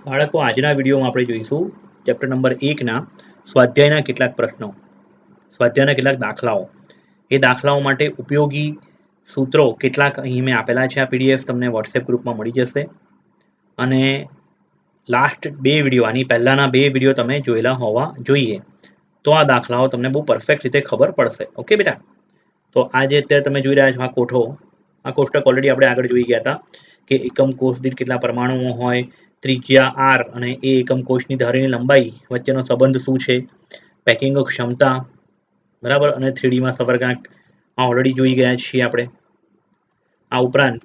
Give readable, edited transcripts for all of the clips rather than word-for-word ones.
બાળકો આજના વિડીયોમાં આપણે જોઈશું ચેપ્ટર નંબર 1ના સ્વાધ્યાયના કેટલાક પ્રશ્નો, સ્વાધ્યાયના કેટલાક દાખલાઓ. એ દાખલાઓ માટે ઉપયોગી સૂત્રો કેટલાક અહીં મેં આપેલા છે. આ પીડીએફ તમને વોટ્સએપ ગ્રુપમાં મળી જશે. અને લાસ્ટ 2 વિડીયો, આની પહેલાંના 2 વિડીયો તમે જોયેલા હોવા જોઈએ, તો આ દાખલાઓ તમને બહુ પરફેક્ટ રીતે ખબર પડશે. ઓકે બેટા? તો આ જે અત્યારે તમે જોઈ રહ્યા છો આ કોઠો, આ કોષ્ટક ઓલરેડી આપણે આગળ જોઈ ગયા હતા કે એકમ કોષ દીઠ કેટલા પરમાણુઓ હોય, ત્રિજ્યા r અને એ એકમ કોષની ધારીની લંબાઈ વચ્ચેનો સંબંધ શું છે, પેકિંગ ક્ષમતા, બરાબર, અને 3D માં સવર્ગાંક આ ઓલરેડી જોઈ ગયા છીએ આપણે. આ ઉપરાંત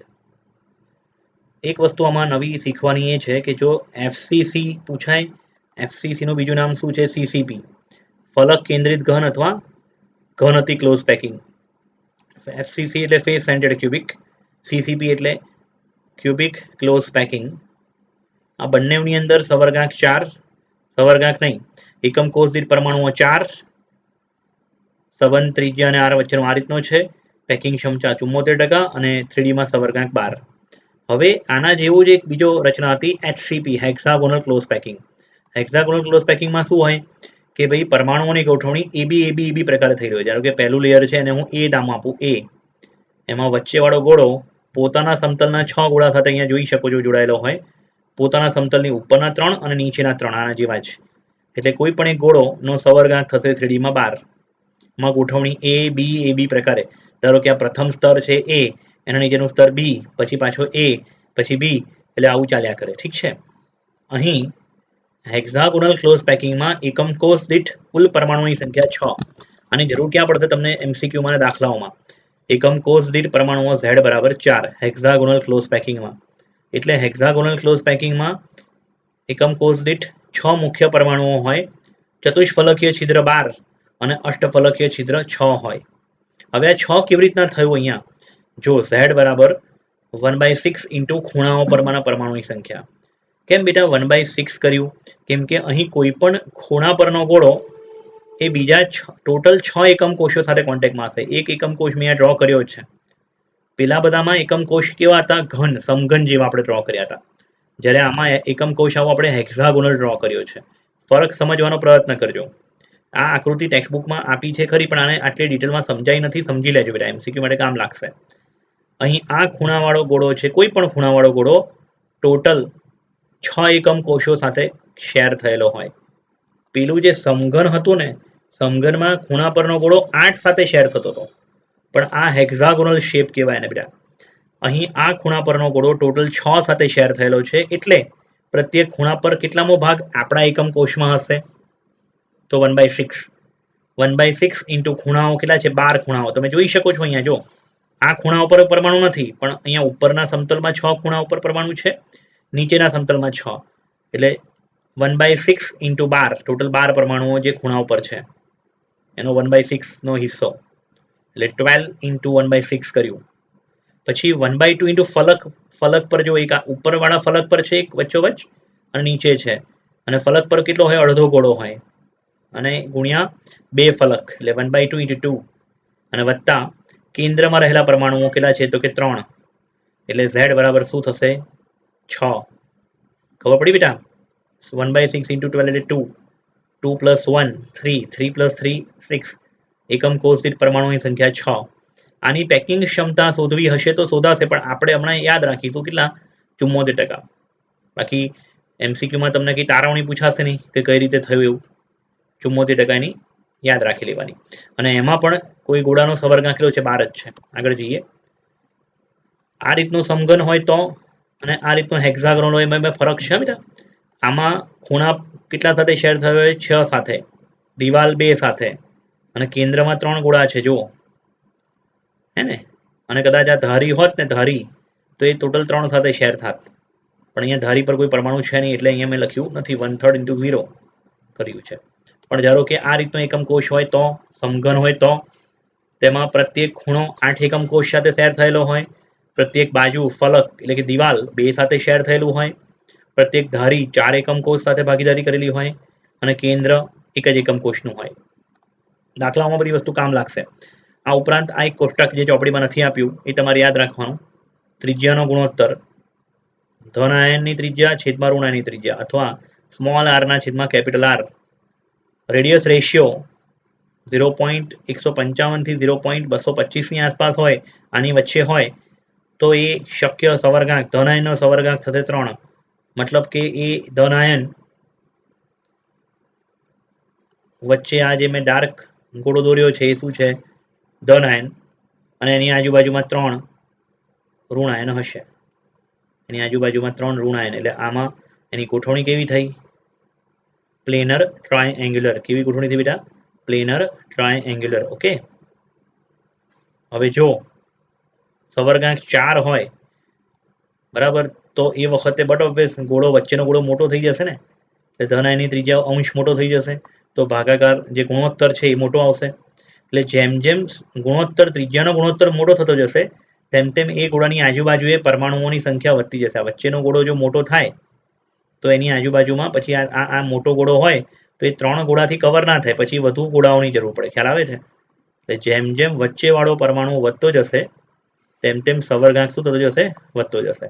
એક વસ્તુ આમાં નવી શીખવાની એ છે કે જો FCC પૂછાય, FCC નું બીજું નામ શું છે? CCP, ફલક કેન્દ્રિત ઘન અથવા ઘન અતિ ક્લોઝ પેકિંગ. FCC એટલે ફેસ સેન્ટર્ડ ક્યુબિક, CCP એટલે ક્યુબિક ક્લોઝ પેકિંગ. આ બંનેની અંદર સવર્ગાંક 4, સવર્ગાંક નહીં, એકમ કોષ દીઠ પરમાણુઓ 4, સંબંધ ત્રિજ્યા અને r વચ્ચેનો આ રીતનો છે, પેકિંગ ક્ષમતા 74% અને 3D માં સવર્ગાંક 12. હવે આના જેવું જ એક બીજો રચના હતી HCP, હેક્સાગોનલ ક્લોઝ પેકિંગ. હેક્સાગોનલ ક્લોઝ પેકિંગમાં શું હોય કે ભાઈ પરમાણુઓની ગોઠવણી AB પ્રકારે થઈ રહ્યો છે. ધારો કે પહેલું લેયર છે અને હું A નામ આપું, A, એમાં વચ્ચેવાળો ગોળો પોતાના સમતલના 6 ગોળા સાથે અહીંયા જોઈ શકો છો જોડાયેલો હોય, પોતાના સમતલની ઉપરના 3 અને નીચેના 3 આના જેવા જ. એટલે કોઈ પણ એક ગોળોનો સવર્ગાંક થશે 3D માં 12. માં ગોઠવણી AB પ્રકારે. ધારો કે આ પ્રથમ સ્તર છે A, એના નીચેનું સ્તર B, પછી પાછો A, પછી B, એટલે આવું ચાલ્યા કરે. ઠીક છે? અહીં હેક્સાગોનલ ક્લોઝ પેકિંગમાં એકમ કોષ દીઠ કુલ પરમાણુની સંખ્યા 6. આની જરૂર ક્યાં પડશે તમને MCQ માં દાખલાઓમાં? એકમ કોષ દીઠ પરમાણુઓ Z બરાબર 4 હેક્સાગોનલ ક્લોઝ પેકિંગમાં. એટલે હેક્સાગોનલ ક્લોઝ પેકિંગમાં એકમ કોષ દીઠ 6 મુખ્ય પરમાણુઓ હોય, ચતુષ્ફલકીય છિદ્ર 12 અને અષ્ટફલકીય છિદ્ર 6 હોય. હવે આ 6 કેવી રીતના થયું અહીંયા? જો Z બરાબર 1/6 ઇન્ટુ ખૂણાઓ પરમાંના પરમાણુની સંખ્યા. કેમ બેટા 1/6 કર્યું? કેમ કે અહીં કોઈ પણ ખૂણા પરનો ગોળો એ બીજા ટોટલ 6 એકમ કોષો સાથે કોન્ટેક્ટમાં હશે. એક એકમ કોષ મેં ડ્રો કર્યો છે. પેલા બધામાં એકમ કોષ કેવા હતા? ઘન, સમઘન જેવા આપણે ડ્રો કર્યા હતા. જ્યારે આમાં એકમ કોષ આવો આપણે હેક્સાગોનલ ડ્રો કર્યો છે. ફરક સમજવાનો પ્રયત્ન કરજો. આ આકૃતિ ટેક્સ્ટબુકમાં આપી છે ખરી, પણ આને આટલી ડિટેલમાં સમજાઈ નથી. સમજી લેજો બેટા, MCQ માટે કામ લાગશે. અહીં આ ખૂણાવાળો ગોળો છે, કોઈ પણ ખૂણાવાળો ગોળો ટોટલ 6 એકમ કોષો સાથે શેર થયેલો હોય. પેલું જે સમઘન હતું ને, સમઘનમાં ખૂણા પરનો ગોળો 8 સાથે શેર થતો હતો, પણ આ હેક્સાગોનલ શેપ કહેવાય ને બેટા. અહીં આ ખૂણા પરનો ગોળો ટોટલ 6 સાથે શેર થયેલો છે, એટલે પ્રત્યેક ખૂણા પર કેટલામો ભાગ આપણા એકમ કોષમાં હશે? તો 1/6. 1/6 ઇન્ટુ ખૂણાઓ કેટલા છે? 12 ખૂણાઓ. તમે જોઈ શકો છો અહીંયા. જો આ ખૂણા ઉપર પરમાણુ નથી, પણ અહીંયા ઉપરના સમતલમાં 6 ખૂણા ઉપર પરમાણુ છે, નીચેના સમતલમાં 6. એટલે 1/6 ઇન્ટુ 12, ટોટલ 12 પરમાણુઓ જે ખૂણા ઉપર છે એનો 1/6 નો હિસ્સો, એટલે 12 ઇન્ટુ 1/6 કર્યું. પછી 1/2 ઇન્ટુ ફલક. ફલક પર જો એક ઉપરવાળા ફલક પર છે એક વચ્ચોવચ્ચ અને નીચે છે, અને ફલક પર કેટલો હોય? અડધો ગોળો હોય, અને ગુણ્યા 2 ફલક, એટલે 1/2 ઇન્ટુ 2, અને વત્તા કેન્દ્રમાં રહેલા પરમાણુઓ કેટલા છે? તો કે 3. એટલે Z બરાબર શું થશે? 6. ખબર પડી બેટા? 1/6 ઇન્ટુ 12 એટલે 2, 2 પ્લસ 1 3, 3 પ્લસ 3 6. એકમ કોષ દીઠ પરમાણુની સંખ્યા 6. આની પેકિંગ ક્ષમતા શોધવી હશે તો શોધાશે, પણ આપણે હમણાં યાદ રાખીશું કેટલા? 74%. બાકી MCQમાં તમને કંઈ તારવણી પૂછાશે નહીં કે કઈ રીતે થયું એવું. 74% ની યાદ રાખી લેવાની. અને એમાં પણ કોઈ ગોળાનો સવર્ગાંક કેટલો છે? 12 જ છે. આગળ જઈએ. આ રીતનું સમઘન હોય તો, અને આ રીતનું હેક્સાગોનલ હોય, એમાં ફરક છે બેટા. આમાં ખૂણા કેટલા સાથે શેર થયો હોય? 6 સાથે, દિવાલ 2 સાથે, અને કેન્દ્રમાં 3 ગોળા છે જુઓ, હે ને? અને કદાચ આ ધારી હોત ને, ધારી, તો એ ટોટલ 3 સાથે શેર થાત, પણ અહીંયા ધારી પર કોઈ પરમાણુ છે નહીં, એટલે અહીંયા મેં લખ્યું નથી, 1/3 ઇન્ટુ 0 કર્યું છે. પણ ધારો કે આ રીતનો એકમ કોષ હોય તો, સમઘન હોય તો, તેમાં પ્રત્યેક ખૂણો 8 એકમ કોષ સાથે શેર થયેલો હોય, પ્રત્યેક બાજુ ફલક એટલે કે દિવાલ 2 સાથે શેર થયેલું હોય, પ્રત્યેક ધારી 4 એકમ કોષ સાથે ભાગીદારી કરેલી હોય, અને કેન્દ્ર એક જ એકમ કોષનું હોય. દાખલાઓમાં બધી વસ્તુ કામ લાગશે. આ ઉપરાંત આ એક કોષ્ટક જે ચોપડીમાં નથી આપ્યું, એ તમારે યાદ રાખવાનું. ત્રિજ્યાનો ગુણોત્તર ધન આયનની ત્રિજ્યા છેદમાં ઋણ આયનની ત્રિજ્યા અથવા સ્મોલ આર ના છેદમાં કેપિટલ આર. રેડિયસ રેશિયો 0.155 થી 0.225 ની આસપાસ હોય, આની વચ્ચે હોય તો એ શક્ય સવર્ગાંક ધન આયનનો સવર્ગાંક થશે 3. મતલબ કે એ ધન આયન વચ્ચે આ જે મેં ડાર્ક ગોળો દોર્યો છે એ શું છે? ધન આયન, અને એની આજુબાજુમાં 3 ઋણ આયન હશે. એની આજુબાજુમાં 3 ઋણ આયન, એટલે આમાં એની ગોઠવણી કેવી થઈ? પ્લેનર ટ્રાયએંગ્યુલર. કેવી ગોઠવણી થઈ બેટા? પ્લેનર ટ્રાયએંગ્યુલર. ઓકે. હવે જો સવર્ગાંક 4 હોય બરાબર, તો એ વખતે બટ ઓબ્વિયસ ગોળો વચ્ચેનો ગોળો મોટો થઈ જશે ને, એટલે ધન આયનની ત્રિજ્યા અંશ મોટો થઈ જશે, તો ભાગાકાર જે ગુણોત્તર છે એ મોટો આવશે. એટલે જેમ જેમ ગુણોત્તર ત્રિજ્યાનો ગુણોત્તર મોટો થતો જશે તેમ તેમ એ ગોળાની આજુબાજુએ પરમાણુઓની સંખ્યા વધતી જશે. આ વચ્ચેનો ગોળો જો મોટો થાય તો એની આજુબાજુમાં પછી આ મોટો ગોળો હોય તો એ 3 ગોળાથી કવર ના થાય, પછી વધુ ગોળાઓની જરૂર પડે. ખ્યાલ આવે છે? એટલે જેમ જેમ વચ્ચેવાળો પરમાણુ વધતો જશે તેમ તેમ સવર્ગાંક શું થતો જશે? વધતો જશે.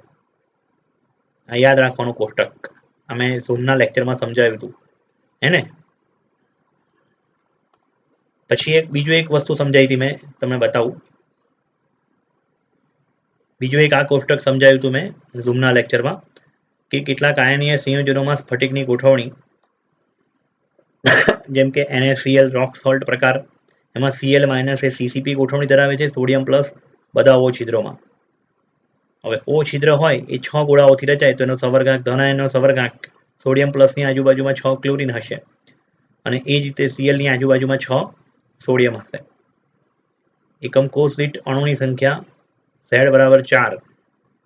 આ યાદ રાખવાનું કોષ્ટક. અમે ઝૂમના લેક્ચરમાં સમજાવ્યું હતું હે ને. પછી બીજું એક વસ્તુ સમજાવી હતી મેં, તમને બતાવું. બીજું એક આ કોષ્ટક સમજાવ્યું હતું મેં ઝૂમના લેક્ચરમાં કે કેટલાક આયનીય સંયોજનોમાં સ્ફટિકની ગોઠવણી, જેમ કે NaCl રોક સોલ્ટ પ્રકાર, એમાં Cl- એ CCP ગોઠવણી ધરાવે છે, સોડિયમ પ્લસ બધા O છિદ્રોમાં. હવે O છિદ્ર હોય એ 6 ગોળાઓથી રચાય તો એનો સવર્ગાંક ધન આયનનો સવર્ગાંક સોડિયમ પ્લસની આજુબાજુમાં 6 ક્લોરીન હશે, અને એ જ રીતે Cl ની આજુબાજુમાં 6 સોડિયમ હશે. એકમ કોષ દીઠ અણુની સંખ્યા Z બરાબર 4.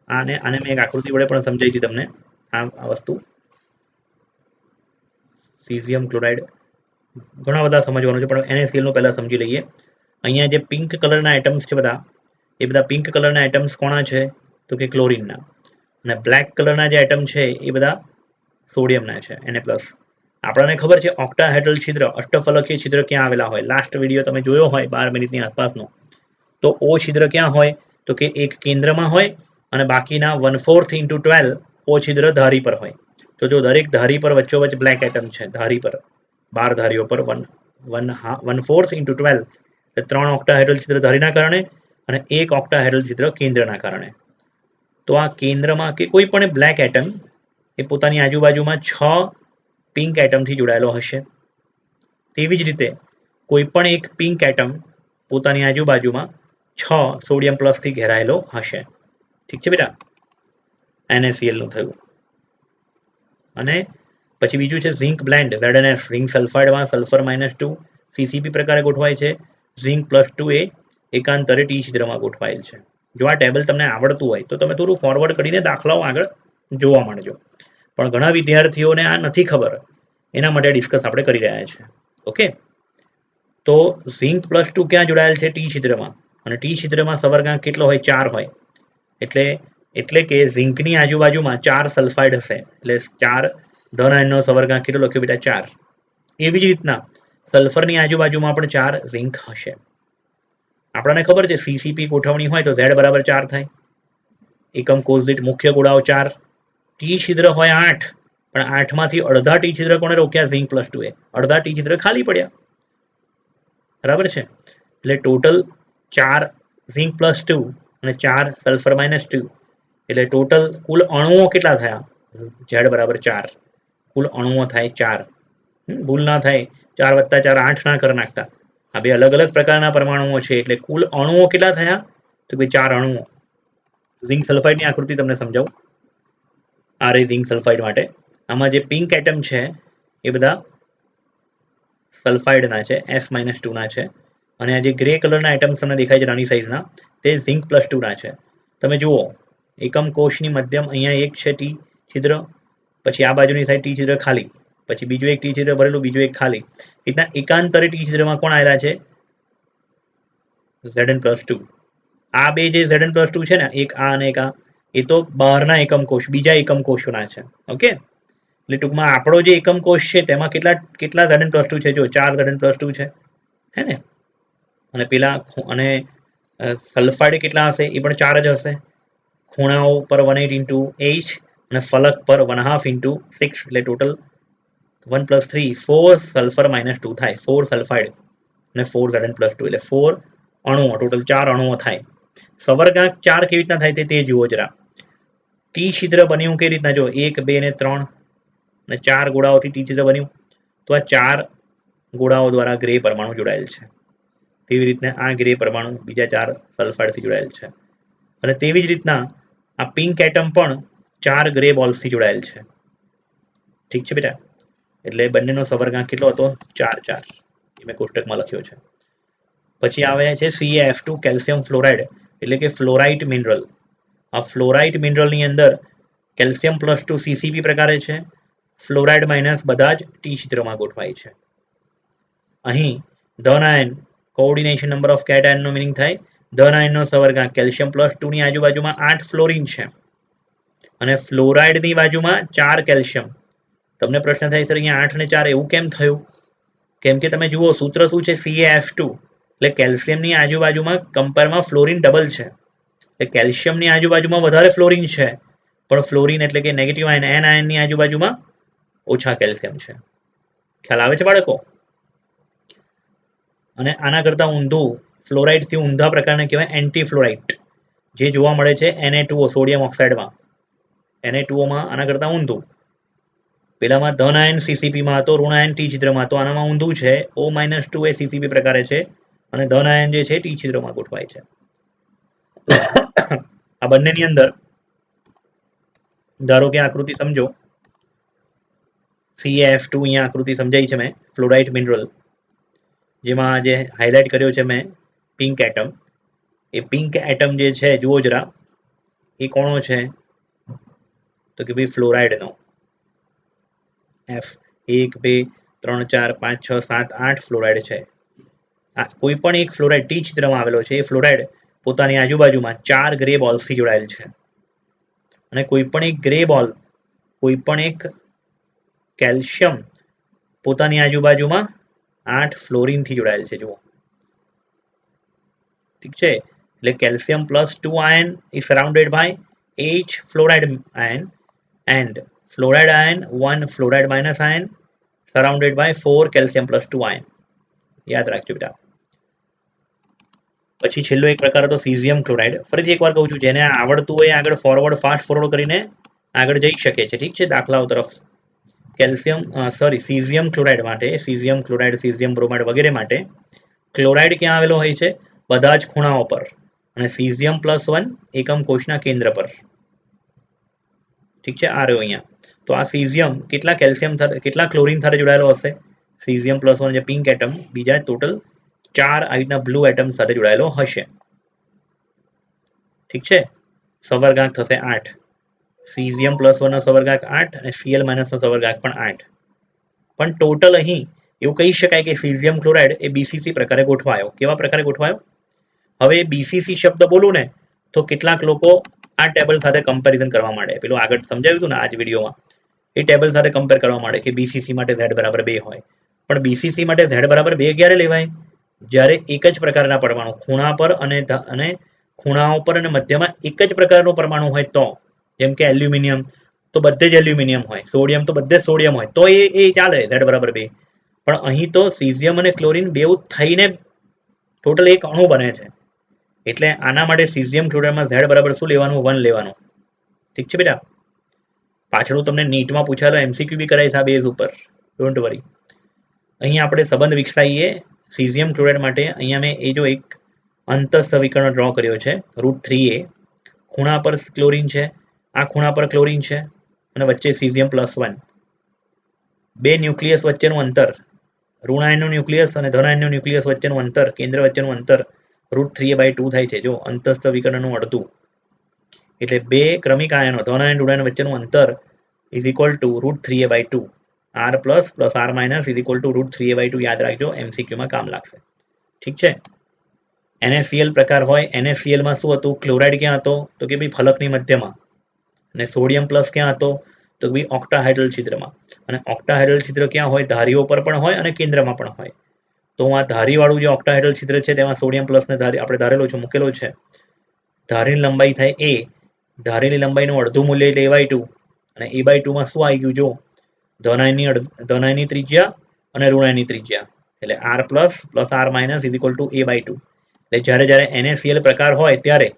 આને મેં એક આકૃતિ વડે પણ સમજાવી હતી તમને. આ વસ્તુ સીઝિયમ ક્લોરાઇડ ઘણા બધા સમજવાનું છે, પણ NaCl નું પહેલા સમજી લઈએ. અહીંયા જે પિંક કલરના એટમ્સ છે બધા, એ બધા પિંક કલરના એટમ્સ કોના છે? તો કે ક્લોરીનના. અને બ્લેક કલરના જે એટમ છે એ બધા સોડિયમના છે, Na+. આપણને ખબર છે ઓક્ટાહેડ્રલ છિદ્ર, અષ્ટફલકીય છિદ્ર ક્યાં આવેલા હોય? લાસ્ટ વિડીયો તમે જોયો હોય 12 મિનિટની આસપાસનો, તો O છિદ્ર ક્યાં હોય? તો કે એક કેન્દ્રમાં હોય અને બાકીના 1/4 × 12 O છિદ્ર ધારી પર હોય. તો જો દરેક ધારી પર વચ્ચોવચ્ચ બ્લેક એટમ છે, ધારી પર 12 ધારીઓ પર 1/4 × 12 એટલે 3 ઓક્ટાહેડ્રલ છિદ્ર ધારીના કારણે અને 1 ઓક્ટાહેડ્રલ છિદ્ર કેન્દ્રના કારણે. તો આ કેન્દ્રમાં કે કોઈ પણ બ્લેક એટમ એ પોતાની આજુબાજુમાં 6 પિંક એટમથી જોડાયેલો હશે. તેવી જ રીતે કોઈ પણ એક પિંક એટમ પોતાની આજુબાજુમાં 6 સોડિયમ પ્લસથી ઘેરાયેલો હશે. ઠીક છે બેટા? NaCl નું થયું. અને પછી બીજું છે ઝિંક બ્લેન્ડ, ZnS. ઝિંક સલ્ફાઇડમાં સલ્ફર -2 CCP પ્રકારે ગોઠવાય છે. ઝિંક +2 એ એકાંતરે T છિદ્રમાં ગોઠવાયેલ છે. જો આ ટેબલ તમને આવડતું હોય તો તમે થોડું ફોરવર્ડ કરીને દાખલાઓ આગળ જોવા માંડજો, પણ ઘણા વિદ્યાર્થીઓને આ નથી ખબર, એના માટે ડિસ્કસ આપણે કરી રહ્યા છીએ. ઓકે. તો ઝિંક +2 ક્યાં જોડાયેલ છે? T છિદ્રમાં. અને T છિદ્રમાં સવર્ગાંક કેટલો હોય? 4 હોય. એટલે કે ઝિંકની આજુબાજુમાં 4 સલ્ફાઇડ હશે, એટલે 4 ધન આયનનો સવર્ગાંક કેટલો લખ્યો બેટા? 4. એવી જ રીતના સલ્ફરની આજુબાજુમાં પણ 4 ઝિંક હશે. આપણને ખબર છે CCP ગોઠવણી હોય તો Z બરાબર 4 થાય. એકમ કોષ દીઠ મુખ્ય ગોળાઓ 4. T છિદ્ર હોય 8, પણ 8 માંથી અડધા T છિદ્ર કોણે રોક્યા? ઝિંક +2 એ. અડધા T છિદ્ર ખાલી પડ્યા. બરાબર છે? એટલે ટોટલ 4 ઝિંક +2 અને 4 સલ્ફર -2, એટલે ટોટલ કુલ અણુઓ કેટલા થયા? Z બરાબર 4. કુલ અણુઓ થાય 4. ભૂલ ના થાય 4 + 4 8 ના કરી નાખતા. આ બે અલગ અલગ પ્રકારના પરમાણુઓ છે, એટલે કુલ અણુઓ કેટલા થયા? તો કે 4 અણુઓ. ઝિંક સલ્ફાઇડની આકૃતિ તમને સમજાવું. આ રહી ઝિંક સલ્ફાઇડ માટે. આમાં જે પિંક એટમ છે એ બધા સલ્ફાઇડના છે, S-2 ના છે, અને આ જે ગ્રે કલરના એટમ્સ તમને દેખાય છે નાની સાઇઝના, તે ઝિંક +2 ના છે. તમે જુઓ એકમ કોષની મધ્યમ અહીંયા એક છે T છિદ્ર, પછી આ બાજુની સાઈડ T છિદ્ર ખાલી, પછી બીજું એક T છિદ્ર ભરેલું, બીજું એક ખાલી. રીતના એકાંતરે T છિદ્રમાં કોણ આવેલા છે? Zn+2. આ બે જે Zn+2 છે ને, એક આ અને એક આ, એ તો બહારના એકમ કોષ, બીજા એકમ કોષોના છે. ઓકે. એટલે ટૂંકમાં આપણો જે એકમ કોષ છે તેમાં કેટલા Zn+2 છે? જો 4 Zn+2 છે, હે ને? અને પેલા અને સલ્ફાઇડ કેટલા હશે? એ પણ 4 જ હશે. ખૂણાઓ પર 180 × H અને ફલક પર 1/2 into 6 એટલે ટોટલ 1 + 3 4 સલ્ફર -2 થાય, 4 સલ્ફાઇડ અને 4 Zn + 2 એટલે 4 અણુઓ, ટોટલ 4 અણુઓ થાય. સવર્ગાંક 4 કેવી રીતના થાય તે જુઓ જરા. ટી છિદ્ર બન્યું કેવી રીતના, જો 1 2 ને 3 અને 4 ગોળાઓથી ટી છિદ્ર બન્યું. તો આ 4 ગોળાઓ દ્વારા ગ્રે પરમાણુ જોડાયેલ છે. તેવી રીતના આ ગ્રે પરમાણુ બીજા 4 સલ્ફાઇડથી જોડાયેલ છે. અને તેવી જ રીતના આ પિંક એટમ પણ 4 ગ્રે બોલ્સથી જોડાયેલ છે. ઠીક છે બેટા. એટલે બંનેનો સવર્ગાંક કેટલો હતો? 4 4. એ મેં કોષ્ટકમાં લખ્યો છે. પછી આવે છે CaF2 કેલ્શિયમ ફ્લોરાઇડ એટલે કે ફ્લોરાઇટ મિનરલ. આ ફ્લોરાઇટ મિનરલની અંદર કેલ્શિયમ +2 CCP પ્રકારે છે, ફ્લોરાઇડ માઇનસ બધા જ ટી છિદ્રમાં ગોઠવાય છે. અહીં ધન આયન કોઓર્ડિનેશન નંબર ઓફ કેટાયનનો મિનિંગ થાય ધન આયનનો સવર્ગાંક કેલ્શિયમ +2 ની આજુબાજુમાં 8 ફ્લોરિન છે અને ફ્લોરાઇડની બાજુમાં 4 કેલ્શિયમ. તમને પ્રશ્ન થાય સર અહીંયા 8 અને 4 એવું કેમ થયું? કેમ કે તમે જુઓ સૂત્ર શું છે? CaF2 એટલે કેલ્શિયમની આજુબાજુમાં કમ્પેરમાં ફ્લોરિન ડબલ છે. એટલે કેલ્શિયમની આજુબાજુમાં વધારે ફ્લોરિન છે, પણ ફ્લોરિન એટલે કે નેગેટિવ આયન એન આયનની આજુબાજુમાં ઓછા કેલ્શિયમ છે. ખ્યાલ આવે છે બાળકો? અને આના કરતાં ઊંધું ફ્લોરાઇડથી ઊંધા પ્રકારને કહેવાય એન્ટી ફ્લોરાઇટ, જે જોવા મળે છે Na2O સોડિયમ ઓક્સાઇડમાં. Na2Oમાં આના કરતાં ઊંધું. પેલામાં ધન આયન CCPમાં હતો, ઋણ આયન ટી છિદ્રમાં હતો. આનામાં ઊંધું છે, O-2 એ CCP પ્રકારે છે અને ધન આયન જે છે ટી છિદ્રમાં ગોઠવાય છે. આ બંનેની અંદર ધારો કે આકૃતિ સમજો. CaF2 અહીંયા આકૃતિ સમજાઈ છે મેં, ફ્લોરાઇટ મિનરલ, જેમાં જે હાઇલાઇટ કર્યો છે મેં પિંક એટમ. એ પિંક એટમ જે છે જુઓ જરા, એ કોનો છે? તો કે ભાઈ ફ્લોરાઇડનો. F 1 2 3 4 5 6 7 8 ફ્લોરાઇડ છે. આ કોઈ પણ એક ફ્લોરાઇડ ટી છિદ્રમાં આવેલો છે. એ ફ્લોરાઇડ પોતાની આજુબાજુમાં 4 ગ્રે બોલ્સથી જોડાયેલ છે અને કોઈ પણ એક ગ્રે બોલ, કોઈ પણ એક કેલ્શિયમ પોતાની આજુબાજુમાં 8 ફ્લોરિનથી જોડાયેલ છે. જુઓ, ઠીક છે. એટલે calcium +2 ion is surrounded by 8 fluoride ion and fluoride ion 1 fluoride minus ion surrounded by 4 calcium +2 ion. યાદ રાખજો બેટા. પછી છેલ્લો એક પ્રકાર હતો સીઝિયમ ક્લોરાઇડ. ફરીથી એકવાર કહું છું, જેને આવડતું હોય આગળ ફાસ્ટ ફોરવર્ડ કરીને આગળ જઈ શકે છે. ઠીક છે, દાખલાઓ તરફ. સીઝિયમ ક્લોરાઇડ માટે, સીઝિયમ ક્લોરાઇડ, સીઝિયમ બ્રોમાઇડ વગેરે માટે ક્લોરાઇડ ક્યાં આવેલો હોય છે? બધા જ ખૂણાઓ પર. અને સીઝિયમ +1 એકમ કોષના કેન્દ્ર પર. ઠીક છે, આ રહ્યો અહીંયા. તો આ સીઝિયમ કેટલા કેલ્શિયમ સાથે, કેટલા ક્લોરિન સાથે જોડાયેલો હશે? સીઝિયમ +1 જે પિંક એટમ બીજા ટોટલ 4 આ રીતના બ્લુ એટમ સાથે જોડાયેલો હશે. ઠીક છે. સવર્ગાંક થશે 8. સીઝિયમ +1 નો સવર્ગાંક 8 અને Cl- નો સવર્ગાંક પણ 8. પણ ટોટલ અહીં એવું કહી શકાય કે સીઝિયમ ક્લોરાઇડ એ BCC પ્રકારે ગોઠવાયો. કેવા પ્રકારે ગોઠવાયો? હવે BCC શબ્દ બોલું ને તો કેટલાક લોકો આ ટેબલ સાથે કમ્પેરિઝન કરવા માંડે. પેલું આગળ સમજાવ્યું હતું ને આ જ વિડીયોમાં, એ ટેબલ સાથે કમ્પેર કરવા માંડે કે BCC માટે Z = 2 હોય. પણ BCC માટે Z = 2 ક્યારે લેવાય? જ્યારે એક જ પ્રકારના પરમાણુ ખૂણા પર અને ખૂણાઓ પર અને મધ્યમાં એક જ પ્રકારનો પરમાણુ હોય તો. જેમ કે એલ્યુમિનિયમ તો બધે જ એલ્યુમિનિયમ હોય, સોડિયમ તો બધે જ સોડિયમ હોય, તો એ ચાલે Z = 2. પણ અહીં તો સીઝિયમ અને ક્લોરિન બેઉ થઈને ટોટલ એક અણુ બને છે. એટલે આના માટે સીઝિયમ ક્લોરાઇડમાં Z = શું લેવાનું? 1 લેવાનું. ઠીક છે બેટા. પાછળ તમને નીટમાં પૂછાયેલો MCQ બી કરાય છે આ બેઝ ઉપર, ડોન્ટ વરી. અહીં આપણે સંબંધ વિકસાવીએ સીઝિયમ ક્લોરાઇડ માટે. અહીંયા મેં એ જો એક અંતસ્થ વિકર્ણ ડ્રો કર્યો છે, √3a. ખૂણા પર ક્લોરિન છે, આ ખૂણા પર ક્લોરિન છે અને વચ્ચે સીઝિયમ +1. બે ન્યુક્લિયસ વચ્ચેનું અંતર, ઋણ આયનનું ન્યુક્લિયસ અને ધન આયનનું ન્યુક્લિયસ વચ્ચેનું અંતર, કેન્દ્ર વચ્ચેનું અંતર √3a/2 થાય છે. જો અંતસ્થ વિકર્ણનું અડધું, એટલે બે ક્રમિક આયનો ધન આયન ઋણ આયન વચ્ચેનું અંતર = √3a/2. R+ + R- = √3a/2. યાદ રાખજો, MCQમાં કામ લાગશે. ઠીક છે. NaCl પ્રકાર હોય. NaClમાં શું હતું? ક્લોરાઇડ ક્યાં હતો? તો કે ભાઈ ફલકની મધ્યમાં. અને સોડિયમ પ્લસ ક્યાં હતો? તો ભાઈ ઓક્ટાહાઇડ્રલ છિદ્રમાં. અને ઓક્ટાહાઇડ્રલ છિદ્ર ક્યાં હોય? ધારીઓ પર પણ હોય અને કેન્દ્રમાં પણ હોય. તો આ ધારીવાળું જે ઓક્ટાહાઇડ્રલ છિદ્ર છે તેમાં સોડિયમ પ્લસને આપણે ધારેલો છે, મૂકેલો છે. ધારીની લંબાઈ થાય a. ધારેલી લંબાઈનું અડધું મૂલ્ય એટલે a/2. અને a/2 માં શું આવી ગયું જો ધનાયની ત્રિજ્યા અને ઋણાયની ત્રિજ્યા એટલે r plus r minus is equal two a/2. એટલે જ્યારે જ્યારે NaCl પ્રકાર હોય ત્યારે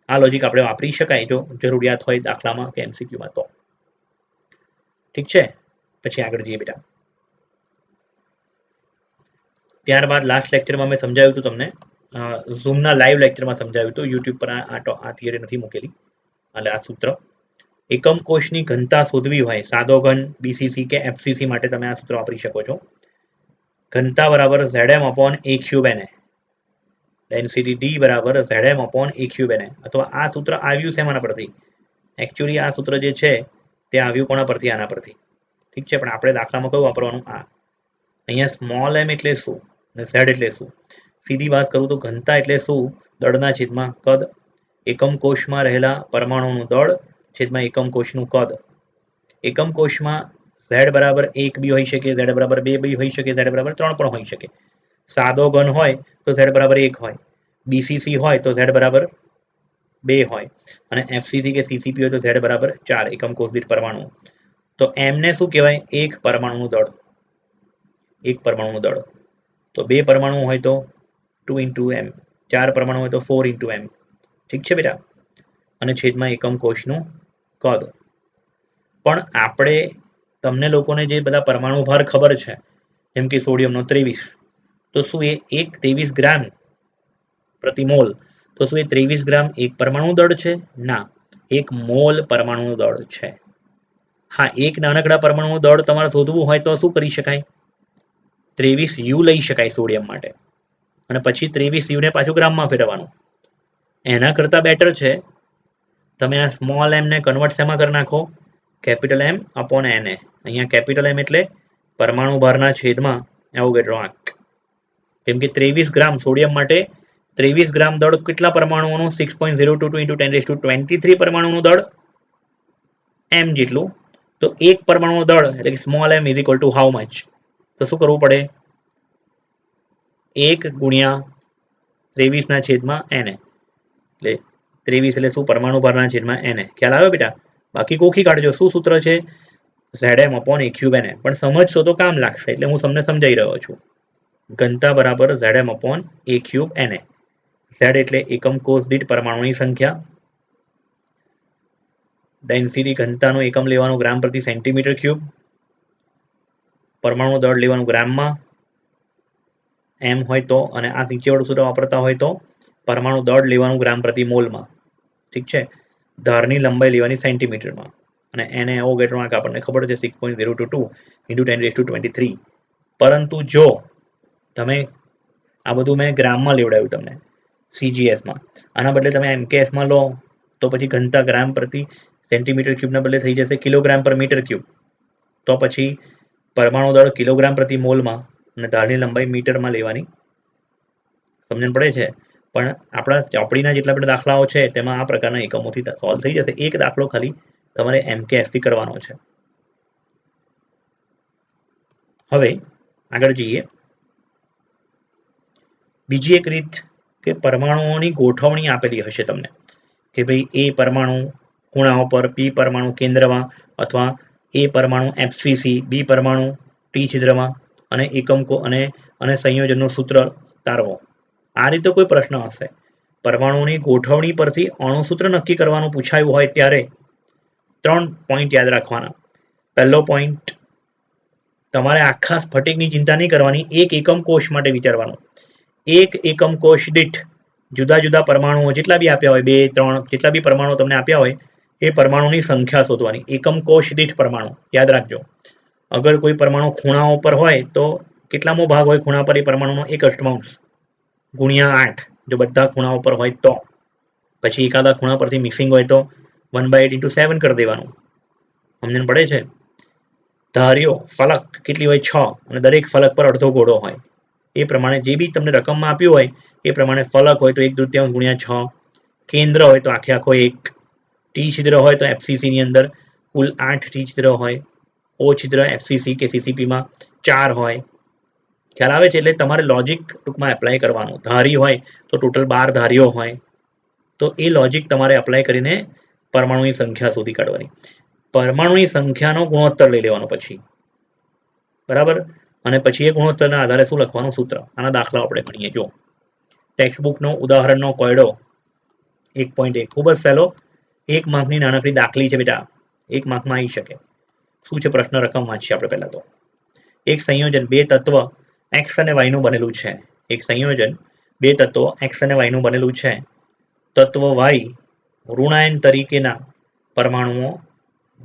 આ લોજિક આપણે વાપરી શકાય જો જરૂરિયાત હોય દાખલામાં કે MCQમાં તો. ઠીક છે, પછી આગળ જઈએ બેટા. ત્યારબાદ લાસ્ટ લેક્ચરમાં મેં સમજાવ્યું હતું તમને, ઝૂમના લાઈવ લેક્ચરમાં સમજાવ્યું હતું. યુટ્યુબ પર આ થિયરી નથી મૂકેલી. એટલે આ સૂત્ર એકમ કોષની ઘનતા શોધવી હોય, સાદો ઘન, BCC કે FCC માટે તમે આ સૂત્ર વાપરી શકો છો. ઘનતા બરાબર Zm upon a cube Na, density D બરાબર Zm upon a cube Na. અથવા આ સૂત્ર આવ્યું શેમાના પરથી? એકચ્યુઅલી આ સૂત્ર જે છે તે આવ્યું કોના પરથી? આના પરથી. ઠીક છે, પણ આપણે દાખલામાં કયું વાપરવાનું? આ. અહીંયા સ્મોલ m એટલે શું અને z એટલે શું? સીધી વાત કરું તો ઘનતા એટલે શું? દળના છેદમાં કદ. એકમ કોષમાં રહેલા પરમાણુનું દળ છેદમાં એકમ કોષનું કદ. એકમ કોષમાં z બરાબર 1 બી હોઈ શકે, z બરાબર 2 બી હોઈ શકે, z બરાબર 3 પણ હોઈ શકે. સાદો ઘન હોય તો z બરાબર 1 હોય, BCC હોય તો z બરાબર 2 હોય, અને FCC કે CCP હોય તો z બરાબર 4 એકમ કોષ દીઠ પરમાણુ. તો m ને શું કહેવાય? એક પરમાણુનું દળ. એક પરમાણુનું દળ. તો 2 પરમાણુ હોય તો 2 ઇન્ટુ m, 4 પરમાણુ હોય તો 4 ઇન્ટુ m. ઠીક છે બેટા? અને છેદમાં એકમ કોષનું કદ. પણ આપણે તમને લોકોને જે બધા પરમાણુ ભાર ખબર છે, જેમ કે સોડિયમનો 23, તો શું એ 23 ગ્રામ પ્રતિ મોલ, તો શું એ 23 ગ્રામ એક પરમાણુ દળ છે? ના, 1 મોલ પરમાણુ દળ છે. હા, એક નાનકડા પરમાણુ દળ તમારે શોધવું હોય તો શું કરી શકાય? 23 U લઈ શકાય સોડિયમ માટે, અને પછી 23 U ને પાછું ગ્રામમાં ફેરવવાનું. એના કરતાં બેટર છે તમે આ સ્મોલ m ને કન્વર્ટ શેમાં કરી નાખો? Capital M upon Na. અહીંયા કેપિટલ M એટલે પરમાણુ ભારના છેદમાં એવોગાડ્રો આંક. કેમ કે 23 ગ્રામ સોડિયમ માટે 23 ગ્રામ દળ કેટલા પરમાણુઓનું? 6.022 into 10⁻23 પરમાણુનું દળ m જેટલું. તો એક પરમાણુ દળ એટલે કે small m is equal two how much? તો શું કરવું પડે? 1 ગુણ્યા 23 ના છેદમાં Na. એટલે 23 એટલે શું? પરમાણુ ભારના છેદમાં Na. ખ્યાલ આવ્યો બેટા? બાકી ગોખી કાઢજો. શું સૂત્ર છે? Zm upon a cube Na. પણ સમજશો તો કામ લાગશે, એટલે હું તમને સમજાઈ રહ્યો છું. ઘનતા બરાબર Zm upon a cube Na. Z એટલે એકમ કોષ દીઠ પરમાણુની સંખ્યા. ડેન્સિટી ઘનતાનું એકમ લેવાનું ગ્રામ પ્રતિ સેન્ટીમીટર ક્યુબ. પરમાણુ દળ લેવાનું ગ્રામમાં, m હોય તો, અને આ નીચેવાળું સૂત્ર વાપરતા હોય તો પરમાણુ દળ લેવાનું ગ્રામ પ્રતિ મોલમાં. ઠીક છે? ધારની લંબાઈ લેવાની સેન્ટીમીટરમાં, અને એને એવોગાડ્રો આંક આપણને ખબર છે 6.022 into 10⁻23. પરંતુ જો તમે આ બધું મેં ગ્રામમાં લેવડાવ્યું તમને CGSમાં, આના બદલે તમે MKSમાં લો તો પછી ઘનતા ગ્રામ પ્રતિ સેન્ટીમીટર ક્યુબના બદલે થઈ જશે કિલોગ્રામ પર મીટર ક્યુબ. તો પછી પરમાણુ દળ કિલોગ્રામ પ્રતિ મોલમાં અને ધારની લંબાઈ મીટરમાં લેવાની. સમજણ પડે છે? પણ આપણા ચોપડીના જેટલા બધા દાખલાઓ છે તેમાં આ પ્રકારના એકમોથી સોલ્વ થઈ જશે. એક દાખલો ખાલી તમારે MKSથી કરવાનો છે. હવે આગળ જઈએ. બીજી એક રીત કે પરમાણુઓની ગોઠવણી આપેલી હશે તમને કે ભાઈ એ પરમાણુ ખૂણાઓ પર, P પરમાણુ કેન્દ્રમાં, અથવા એ પરમાણુ FCC, B પરમાણુ T છિદ્રમાં, અને એકમ અને સંયોજનનું સૂત્ર તારવો. આ રીતે કોઈ પ્રશ્ન હશે. પરમાણુની ગોઠવણી પરથી અણુસૂત્ર નક્કી કરવાનું પૂછાયું હોય ત્યારે 3 પોઈન્ટ યાદ રાખવાના. પહેલો પોઈન્ટ, તમારે આખા સ્ફટિકની ચિંતા નહીં કરવાની, એક એકમ કોષ માટે વિચારવાનું. એક એકમ કોષ દીઠ જુદા જુદા પરમાણુઓ જેટલા બી આપ્યા હોય, 2, 3 જેટલા બી પરમાણુ તમને આપ્યા હોય, એ પરમાણુની સંખ્યા શોધવાની. એકમ કોષ દીઠ પરમાણુ યાદ રાખજો. અગર કોઈ પરમાણુ ખૂણાઓ પર હોય તો કેટલામો ભાગ હોય ખૂણા પર એ પરમાણુનો? 1/8 ગુણ્યા 8 જો બધા ખૂણાઓ પર હોય તો. પછી એકાદા ખૂણા પરથી મિસિંગ હોય તો 1/8 into 7 કરી દેવાનું. સમજણ પડે છે? ધારીઓ ફલક કેટલી હોય? 6, અને દરેક ફલક પર અડધો ઘોડો હોય. એ પ્રમાણે જે બી તમને રકમમાં આપ્યું હોય એ પ્રમાણે ફલક હોય તો 1/2 ગુણ્યા 6, કેન્દ્ર હોય તો આખે આખો 1, ટી છિદ્ર હોય તો FCC ની અંદર કુલ 8 ટી છિદ્ર હોય, O છિદ્ર FCC કે CCPમાં 4 હોય. ખ્યાલ આવે છે? એટલે તમારે લોજિક ટૂંકમાં એપ્લાય કરવાનું. ધારી હોય તો ટોટલ 12 ધારીઓ હોય, તો એ લોજિક તમારે એપ્લાય કરીને પરમાણુની સંખ્યા શોધી કાઢવાની. પરમાણુની સંખ્યાનો ગુણોત્તર લઈ લેવાનો પછી, બરાબર, અને પછી એ ગુણોત્તરના આધારે શું લખવાનું સૂત્ર. આના દાખલાઓ આપણે ભણીએ. જો ટેક્સ્ટબુકનો ઉદાહરણનો કોયડો 1.1 ખૂબ જ સહેલો 1 માર્કની નાનકડી દાખલી છે બેટા, 1 માર્કમાં આવી શકે. શું છે પ્રશ્ન, રકમ વાંચીએ આપણે પહેલા તો. એક સંયોજન બે તત્વ એક્સ અને વાયનું બનેલું છે. એક સંયોજન બે તત્વો એક્સ અને વાયનું બનેલું છે. તત્વ વાય ઋણાયન તરીકેના પરમાણુઓ